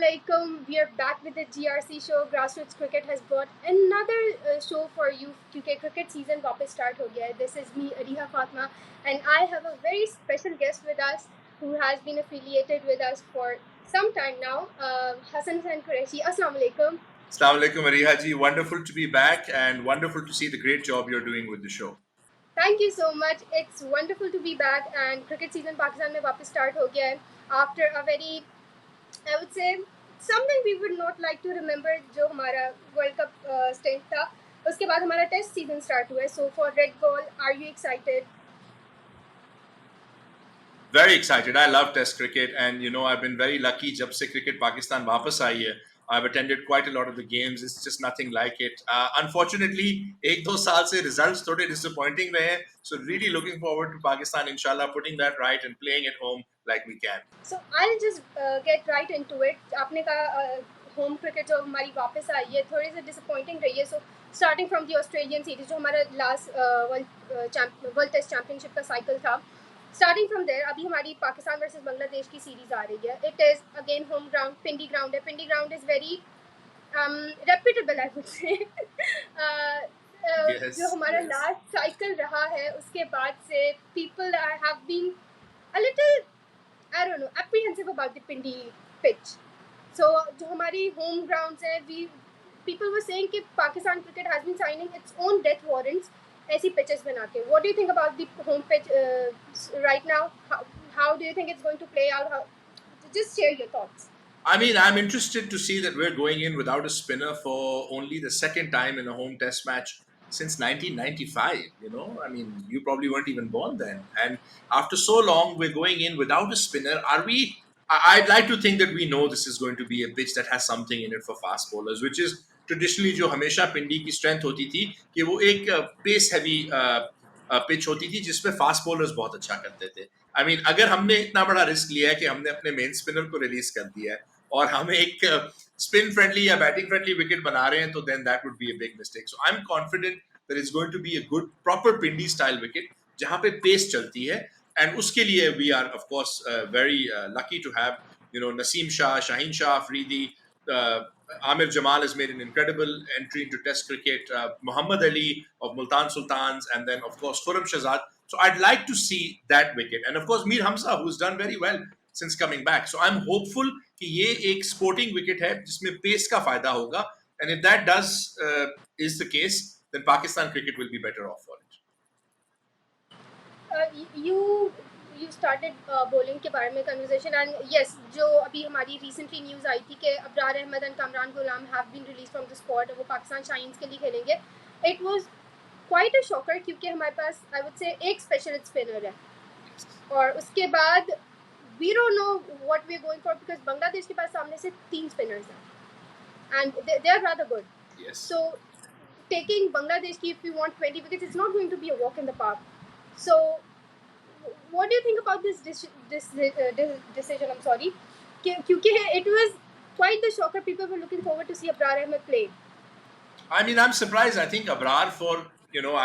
Assalamualaikum. We are back with the GRC show. Grassroots Cricket has brought another show for you. क्योंकि cricket season वापस start हो गया है. This is me, Ariha Fatma, and I have a very special guest with us who has been affiliated with us for some time now. Hassan Hussain Qureshi. Assalamualaikum. Assalamualaikum Ariha ji. Wonderful to be back and wonderful to see the great job you're doing with the show. Thank you so much. It's wonderful to be back, and cricket season Pakistan में वापस start हो गया है after a very, I would say, something we would not like to remember जो हमारा World Cup stint था. उसके बाद हमारा टेस्ट सीजन स्टार्ट हुआ है. So for Red Ball, are you excited? Very excited. I love Test cricket, and I've been very lucky. जब से cricket Pakistan वापस आई है, I've attended quite a lot of the games. It's just nothing like it. Unfortunately, एक दो साल से results थोड़े disappointing रहे हैं. So really looking forward to Pakistan, inshallah, putting that right and playing at home like we can. So I'll just get right into it. आपने कहा home cricket जो हमारी वापस आई है थोड़ी सी disappointing रही है. So starting from the Australian series जो हमारा last World Test Championship का cycle था. Starting from there, अभी हमारी पाकिस्तान वर्सेस बांग्लादेश की सीरीज आ रही है. It is again home ground, Pindi ground है. Pindi ground is very reputable, I would say. जो हमारा last cycle रहा है उसके बाद से people have been a little, I don't know, apprehensive about the Pindi pitch. So जो हमारी home grounds है, people were saying कि Pakistan cricket has been signing its own death warrants ऐसी pitches बना के. What do you think about the home pitch right now? How do you think it's going to play out? Just share your thoughts. I mean, I'm interested to see that we're going in without a spinner for only the second time in a home test match since 1995. I mean, you probably weren't even born then. And after so long, we're going in without a spinner. Are we? I'd like to think that we know this is going to be a pitch that has something in it for fast bowlers, which is traditionally जो हमेशा पिंडी की strength होती थी कि वो एक pace heavy pitch होती थी जिसमें फास्ट बॉलर्स बहुत अच्छा करते थे. आई मीन अगर हमने इतना बड़ा रिस्क लिया है कि हमने अपने मेन स्पिनर को रिलीज कर दिया है और हम एक स्पिन फ्रेंडली या बैटिंग फ्रेंडली विकेट बना रहे हैं तो then that would be a big mistake. So I am confident that it's going to be a good proper Pindi style wicket जहां पे पेस चलती है. एंड उसके लिए we are of course very lucky to have Naseem Shah, Shaheen Shah Afridi, Amir Jamal has made an incredible entry into Test cricket. Muhammad Ali of Multan Sultans, and then of course Khurram Shahzad. So I'd like to see that wicket, and of course Mir Hamza, who's done very well since coming back. So I'm hopeful कि ये एक sporting wicket है जिसमें pace का फायदा होगा, and if that is the case, then Pakistan cricket will be better off for it. You started bowling के बारे में conversation, and yes, जो अभी हमारी recently news आई थी कि Abrar Ahmad and Kamran Ghulam have been released from the squad, वो पाकिस्तान शाहीन्स के लिए खेलेंगे. It was quite a shocker क्योंकि हमारे पास I would say एक specialist spinner है और उसके बाद we don't know what we're going for because Bangladesh के पास सामने से 3 spinners हैं and they are rather good. Yes. So taking Bangladesh ki, if we want 20 wickets, it's not going to be a walk in the park. So what do you think about this decision? I'm sorry, because it was quite the shocker. People were looking forward to see Abrar Ahmed play. I mean, I'm surprised. I think Abrar,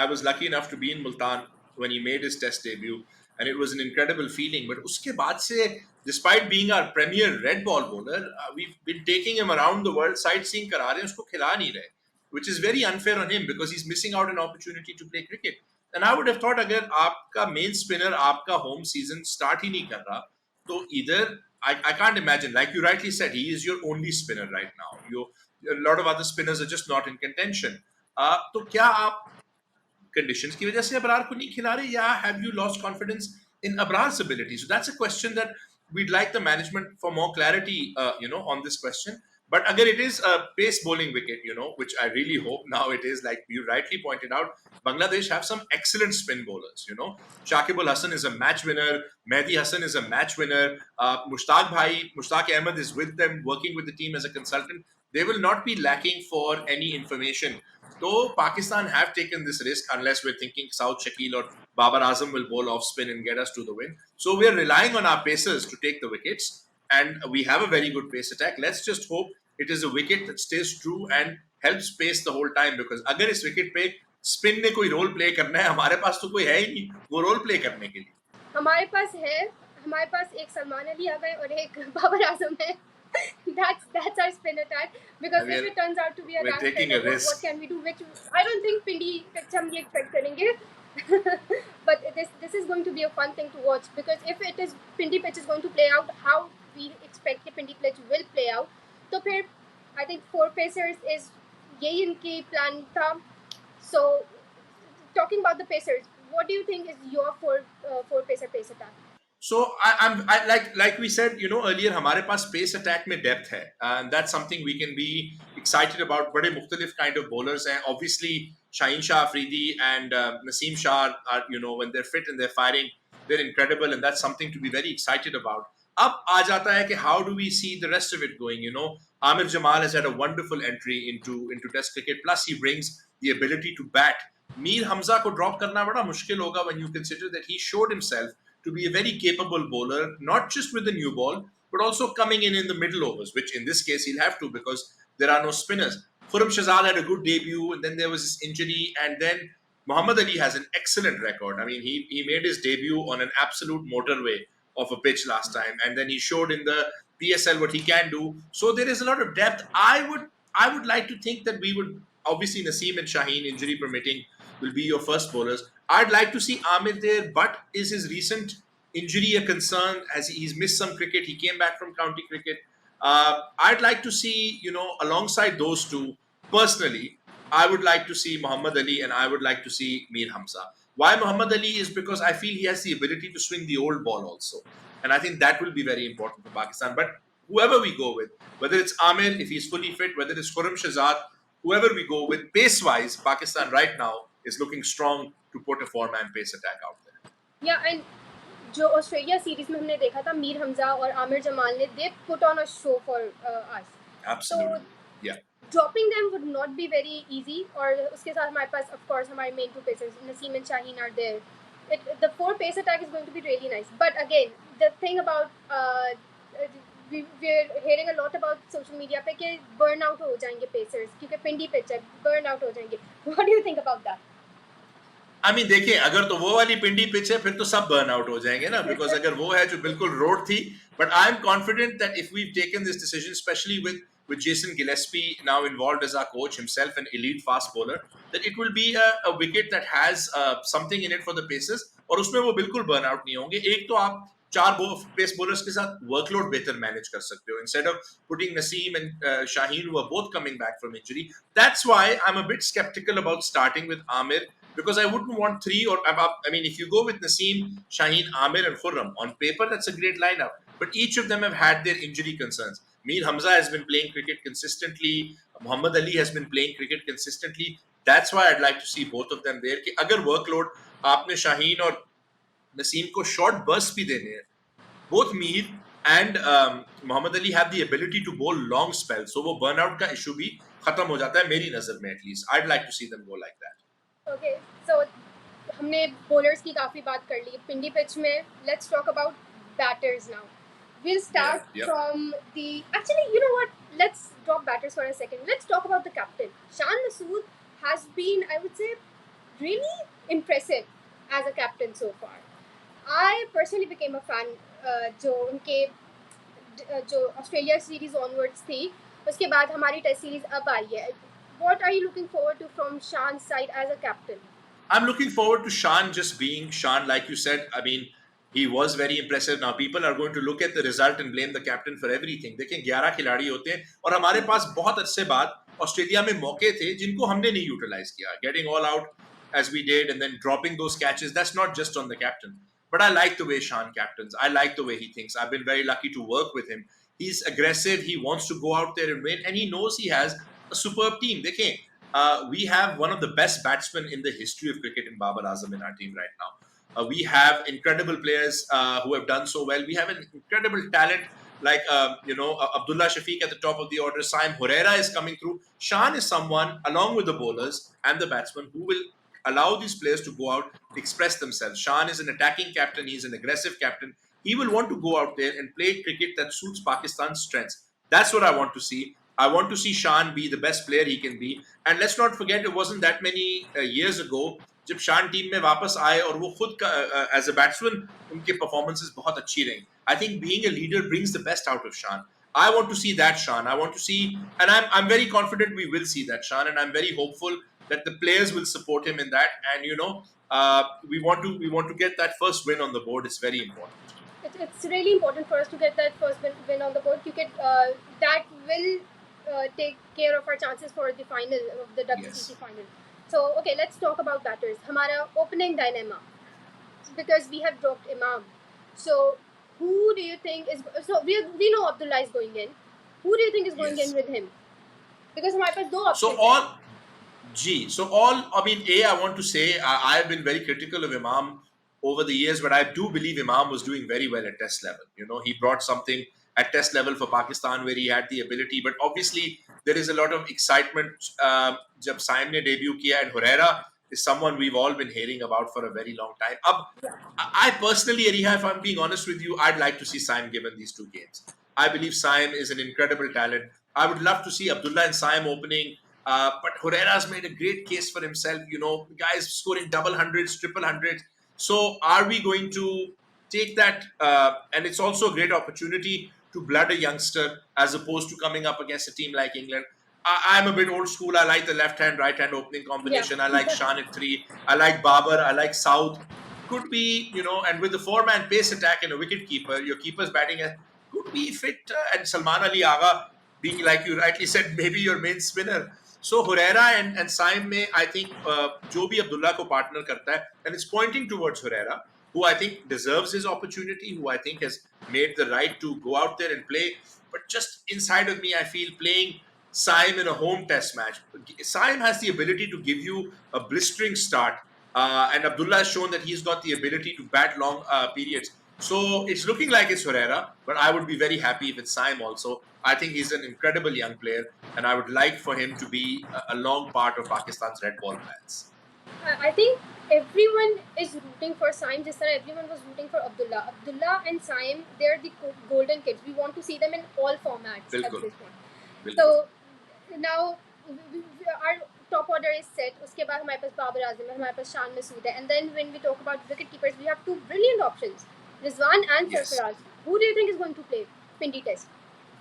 I was lucky enough to be in Multan when he made his Test debut, and it was an incredible feeling. But uske baad se, despite being our premier red ball bowler, we've been taking him around the world sightseeing करा रहे हैं, उसको खिला नहीं रहे, which is very unfair on him because he's missing out an opportunity to play cricket. And I would have thought अगर आपका main spinner आपका home season start ही नहीं कर रहा, तो either I can't imagine, like you rightly said, he is your only spinner right now. A lot of other spinners are just not in contention. तो क्या आप conditions की वजह से अबरार को नहीं खिला रहे या have you lost confidence in Abrar's ability? So that's a question that we'd like the management for more clarity, on this question. But again, it is a pace bowling wicket, which I really hope now it is. Like you rightly pointed out, Bangladesh have some excellent spin bowlers. Shakib Ul Hasan is a match winner. Mehdi Hassan is a match winner. Mushtaq Ahmed is with them, working with the team as a consultant. They will not be lacking for any information. So Pakistan have taken this risk unless we're thinking South Shakil or Babar Azam will bowl off spin and get us to the win. So we're relying on our pacers to take the wickets. And we have a very good pace attack. Let's just hope it is a wicket that stays true and helps pace the whole time. Because अगर इस wicket पे spin ने कोई role play करना है, हमारे पास तो कोई है ही नहीं वो role play करने के लिए. हमारे पास एक सलमान अली आ गए और एक बाबर आजम है. That's our spin attack, because if it turns out to be a we're rank taking trainer, a risk. what can we do? Which I don't think Pindi pitch हम ये expect करेंगे. But this is going to be a fun thing to watch, because if it is Pindi pitch is going to play out how we expect the Pindi pitch will play out, तो फिर I think 4 pacers is यही इनकी plan था. So talking about the pacers, what do you think is your four pacer pace attack? So I like we said, earlier, हमारे पास pace attack में depth है, and that's something we can be excited about. बड़े मुख्तलिफ kind of bowlers हैं. Obviously, Shaheen Shah Afridi and Naseem Shah are, when they're fit and they're firing, they're incredible, and that's something to be very excited about. अब आ जाता है कि how do we see the rest of it going? Amir Jamal has had a wonderful entry into Test cricket. Plus, he brings the ability to bat. Mir Hamza को drop करना बड़ा मुश्किल होगा when you consider that he showed himself to be a very capable bowler, not just with the new ball, but also coming in the middle overs, which in this case he'll have to, because there are no spinners. Khurram Shahzad had a good debut, and then there was this injury, and then Muhammad Ali has an excellent record. I mean, he made his debut on an absolute motorway of a pitch last time, and then he showed in the PSL what he can do. So there is a lot of depth. I would like to think that we would, obviously, Naseem and Shaheen, injury permitting, will be your first bowlers. I'd like to see Amir there, but is his recent injury a concern? He's missed some cricket? He came back from county cricket. I'd like to see, alongside those two, personally, I would like to see Muhammad Ali, and I would like to see Mir Hamza. Why Muhammad Ali is because I feel he has the ability to swing the old ball also. And I think that will be very important for Pakistan. But whoever we go with, whether it's Amir, if he's fully fit, whether it's Khurram Shahzad, whoever we go with, pace-wise, Pakistan right now is looking strong to put a four-man pace attack out there. Yeah, and जो Australia series में हमने देखा था, मीर हमजा और आमिर जमाल ने, they put on a show for us. Absolutely. So, yeah. Dropping them would not be very easy. और उसके साथ हमारे पास, of course, हमारे main two pacers, Naseem and Shaheen, are there. The four pace attack is going to be really nice. But again, the thing about we're hearing a lot about social media पे कि burn out हो जाएंगे pacers क्योंकि पिंडी pitch है, burn out हो जाएंगे. What do you think about that? I mean, देखिए, अगर तो वो वाली पिंडी पिच है, फिर तो सब बर्न आउट हो जाएंगे ना, बिकॉज अगर वो है जो बिल्कुल रोड थी. But I am confident that if we've taken this decision, especially with Jason Gillespie now involved as our coach, himself an elite fast bowler, that it will be a wicket that has something in it for the paces, और उसमें वो बिल्कुल burn out नहीं होंगे. एक तो आप चार पेस बॉलर्स के साथ वर्कलोड बेहतर मैनेज कर सकते हो, instead of putting Naseem and Shaheen, who are both coming back from injury. That's why I'm a bit skeptical about starting with Amir, because I wouldn't want three, or I mean, if you go with Naseem, Shaheen, Amir, and Khurram, on paper that's a great lineup. But each of them have had their injury concerns. Mir Hamza has been playing cricket consistently. Muhammad Ali has been playing cricket consistently. That's why I'd like to see both of them there. कि अगर workload आपने शाहीन और नसीम को short bursts भी देने हैं, both Mir and Muhammad Ali have the ability to bowl long spells. So वो burnout का issue भी खत्म हो जाता है मेरी नजर में, at least. I'd like to see them go like that. Okay, so हमने bowlers की काफी बात कर ली. पिंडी pitch में, let's talk about batters now. We'll start from the. Actually, you know what? Let's drop batters for a second. Let's talk about the captain. Shan Masood has been, I would say, really impressive as a captain so far. I personally became a fan. जो उनके जो Australia series onwards थी, उसके बाद हमारी test series अब आई है. What are you looking forward to from Shan's side as a captain? I'm looking forward to Shan just being Shan, like you said. I mean, he was very impressive. Now people are going to look at the result and blame the captain for everything. देखें, 11 खिलाड़ी होते हैं और हमारे पास बहुत अरसे बाद Australia में मौके थे जिनको हमने नहीं यूटिलाइज किया. Getting all out as we did and then dropping those catches, that's not just on the captain. But I like the way Shan captains. I like the way he thinks. I've been very lucky to work with him. He's aggressive. He wants to go out there and win, and he knows he has a superb team. देखें, we have one of the best batsmen in the history of cricket in Babar Azam in our team right now. We have incredible players who have done so well. We have an incredible talent like, Abdullah Shafiq at the top of the order. Saim Horera is coming through. Shan is someone, along with the bowlers and the batsmen, who will allow these players to go out, express themselves. Shan is an attacking captain. He's an aggressive captain. He will want to go out there and play cricket that suits Pakistan's strengths. That's what I want to see. I want to see Shan be the best player he can be. And let's not forget, it wasn't that many years ago जब शान team में वापस आए और वो खुद as a batsman उनके performances बहुत अच्छी रही. I think being a leader brings the best out of शान. I want to see that, Shan. I want to see, and I'm very confident we will see that, Shan, and I'm very hopeful that the players will support him in that. And we want to get that first win on the board. It's very important. It's really important for us to get that first win on the board because that will take care of our chances for the final of the WCC Yes. final. So, okay, let's talk about batters. Hamara opening dilemma, because we have dropped Imam. So, who do you think is? So we know Abdullah is going in. Who do you think is going in Yes. with him? Because हमारे पास दो So options हैं. all I mean, I want to say I've been very critical of Imam over the years, but I do believe Imam was doing very well at test level. He brought something at test level for Pakistan where he had the ability, but obviously there is a lot of excitement. Jab Saim ne debut kiya, and Herrera is someone we've all been hearing about for a very long time. I personally, Ariha, if I'm being honest with you, I'd like to see Saim given these two games. I believe Saim is an incredible talent. I would love to see Abdullah and Saim opening. But Herrera's made a great case for himself. The guy's scoring double hundreds, triple hundreds. So are we going to take that? And it's also a great opportunity to blood a youngster as opposed to coming up against a team like England. I'm a bit old school. I like the left hand, right hand opening Yeah. combination. I like Shan at 3. I like Babar. I like South. Could be, and with the 4-man pace attack and a wicket keeper, your keeper's batting could be fit. And Salman Ali Agha being, like you rightly said, maybe your main spinner. So Herrera and Saim में I think जो भी Abdullah को partner करता है, and it's pointing towards Herrera, who I think deserves his opportunity, who I think has made the right to go out there and play. But just inside of me, I feel playing Saim in a home test match. Saim has the ability to give you a blistering start, and Abdullah has shown that he's got the ability to bat long periods. So it's looking like it's Herrera, but I would be very happy if it's Saim also. I think he's an incredible young player, and I would like for him to be a long part of Pakistan's red ball plans. I think everyone is rooting for Saim. Just like everyone was rooting for Abdullah. Abdullah and Saim, they're the golden kids. We want to see them in all formats at Bilkul. this point. Bilkul. So now our top order is set. उसके बाद हमारे पास बाबर आजम है, हमारे पास शान मसूद है. And then when we talk about wicket keepers, we have two brilliant options, Rizwan and Yes. Sarfaraz. Who do you think is going to play Pindi Test?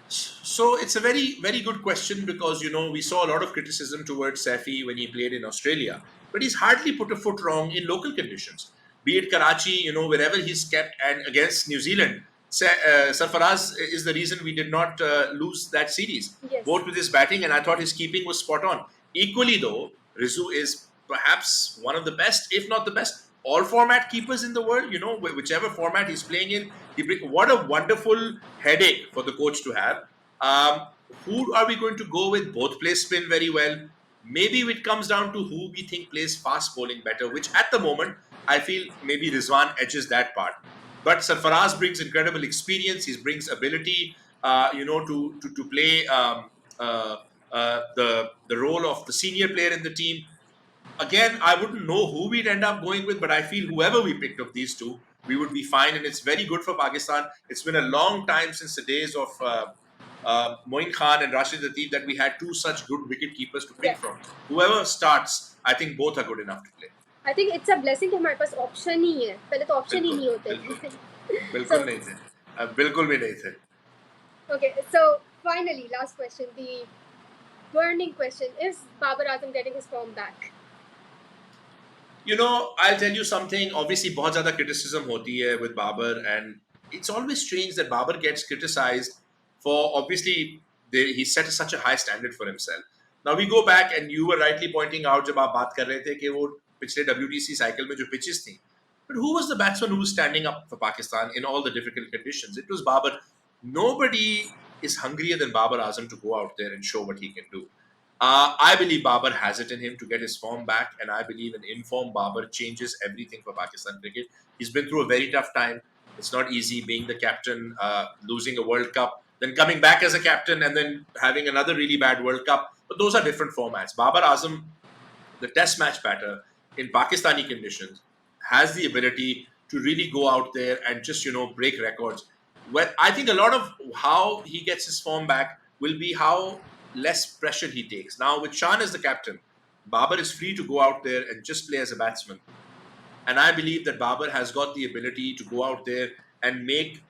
So it's a very, very good question because, we saw a lot of criticism towards Safi when he played in Australia, but he's hardly put a foot wrong in local conditions, be it Karachi, wherever he's kept, and against New Zealand. Sarfaraz is the reason we did not lose that series, Yes. both with his batting, and I thought his keeping was spot on. Equally, though, Rizu is perhaps one of the best, if not the best, all format keepers in the world. Whichever format he's playing in, what a wonderful headache for the coach to have. Who are we going to go with? Both play spin very well. Maybe it comes down to who we think plays fast bowling better, which at the moment I feel maybe Rizwan edges that part. But Sarfaraz brings incredible experience. He brings ability, to play the role of the senior player in the team. Again, I wouldn't know who we'd end up going with, but I feel whoever we picked of these two, we would be fine, and it's very good for Pakistan. It's been a long time since the days of Moin Khan and Rashid Latif that we had two such good wicket keepers to pick Yeah. from. Whoever starts, I think both are good enough to play. I think it's a blessing कि हमारे पास option ही है. पहले तो option ही नहीं होते. बिल्कुल So- नहीं थे. बिल्कुल भी नहीं थे. Okay, so finally, last question, the burning question: is Babar Azam getting his form back? I'll tell you something. Obviously, बहुत ज़्यादा criticism होती है with Babar, and it's always strange that Babar gets criticized for obviously he set such a high standard for himself. Now we go back, and you were rightly pointing out जब आप बात कर रहे थे कि वो पिछले WTC cycle में जो pitches थी. But who was the batsman who was standing up for Pakistan in all the difficult conditions? It was Babar. Nobody is hungrier than Babar Azam to go out there and show what he can do. I believe Babar has it in him to get his form back, and I believe an informed Babar changes everything for Pakistan cricket. He's been through a very tough time. It's not easy being the captain, losing a World Cup, then coming back as a captain, and then having another really bad World Cup. But those are different formats. Babar Azam, the test match batter in Pakistani conditions, has the ability to really go out there and just, break records. I think a lot of how he gets his form back will be how less pressure he takes. Now, with Shan as the captain, Babar is free to go out there and just play as a batsman. And I believe that Babar has got the ability to go out there and make,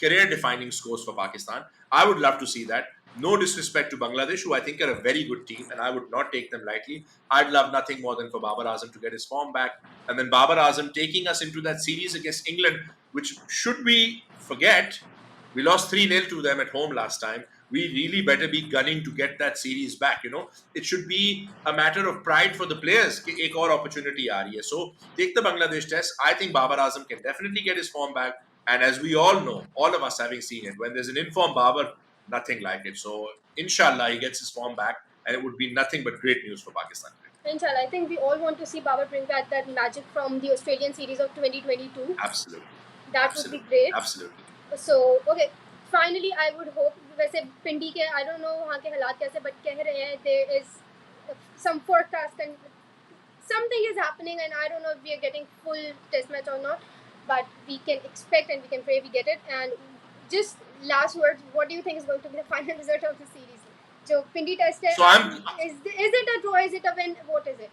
career-defining scores for Pakistan. I would love to see that. No disrespect to Bangladesh, who I think are a very good team, and I would not take them lightly. I'd love nothing more than for Babar Azam to get his form back, and then Babar Azam taking us into that series against England, which should we forget, we lost 3-0 to them at home last time. We really better be gunning to get that series back. It should be a matter of pride for the players. कि एक और opportunity आ रही है. So take the Bangladesh test. I think Babar Azam can definitely get his form back. And as we all know, all of us having seen it, when there's an informed Babar, nothing like it. So inshallah, he gets his form back, and it would be nothing but great news for Pakistan. Inshallah, I think we all want to see Babar bring back that magic from the Australian series of 2022. Absolutely. That would be great. Absolutely. So, okay, finally, I would hope, वैसे पिंडी के I don't know वहाँ के हालात कैसे, but कह रहे हैं there is some forecast and something is happening, and I don't know if we are getting full test match or not, but we can expect and we can pray we get it. And just last words, what do you think is going to be the final result of the series? So Pindi test hai, So is it a draw? Is it a win? What is it?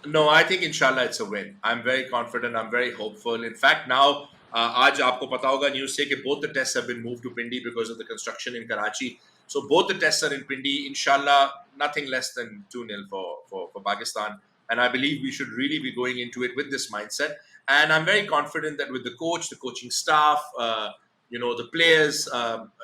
No, I think inshallah it's a win. I'm very confident. I'm very hopeful. In fact, now आज आपको पता होगा news से कि both the tests have been moved to Pindi because of the construction in Karachi. So both the tests are in Pindi. Inshallah, nothing less than 2-0 for Pakistan. And I believe we should really be going into it with this mindset. And I'm very confident that with the coach, the coaching staff, the players,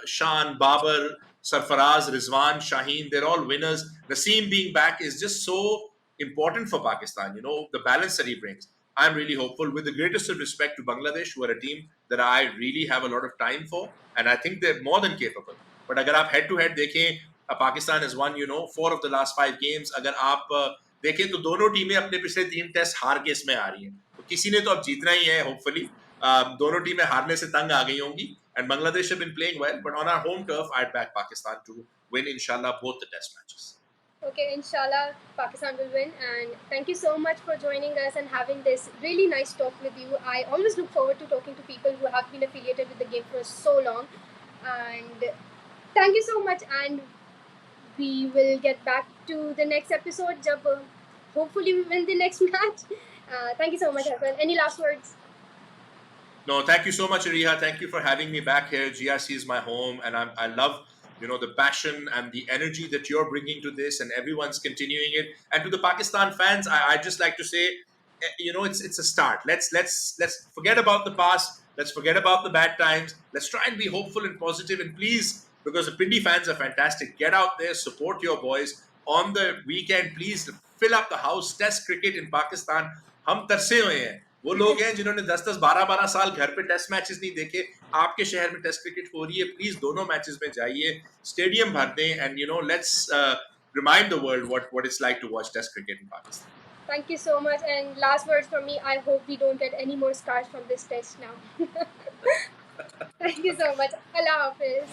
Shan, Babar, Sarfaraz, Rizwan, Shaheen, they're all winners. Naseem being back is just so important for Pakistan, the balance that he brings. I'm really hopeful, with the greatest of respect to Bangladesh, who are a team that I really have a lot of time for, and I think they're more than capable. But अगर आप head to head देखें, Pakistan has won, 4 of the last 5 games. अगर आप देखें तो दोनों टीमें अपने पिछले 3 टेस्ट हार के इसमें आ रही हैं. तो किसी ने तो अब जीतना ही है, hopefully. दोनों टीमें हारने से तंग आ गई होंगी, and Bangladesh have been playing well. But on our home turf, I'd back Pakistan to win, inshallah, both the test matches. Okay, inshallah, Pakistan will win. And thank you so much for joining us and having this really nice talk with you. I always look forward to talking to people who have been affiliated with the game for so long. And thank you so much. And we will get back to the next episode. Jab, hopefully we win the next match. Thank you so much, Hassan. Any last words? No, thank you so much, Ariha. Thank you for having me back here. GRC is my home, and I love the passion and the energy that you're bringing to this, and everyone's continuing it. And to the Pakistan fans, I just like to say, it's a start. Let's forget about the past. Let's forget about the bad times. Let's try and be hopeful and positive. And please, because the Pindi fans are fantastic, get out there, support your boys. On the weekend, please fill up the house. Test cricket in Pakistan. हम तरसे हुए हैं. वो लोग हैं जिन्होंने 10-10, 12-12 साल घर पे टेस्ट मैचेस नहीं देखे. आपके शहर में टेस्ट क्रिकेट हो रही है. प्लीज दोनों मैचेस में जाइए, स्टेडियम भर दें, and let's remind the world what it's like to watch test cricket in Pakistan. Thank you so much. And last words from me, I hope we don't get any more scars from this test now. Thank you so much. Allah Hafiz.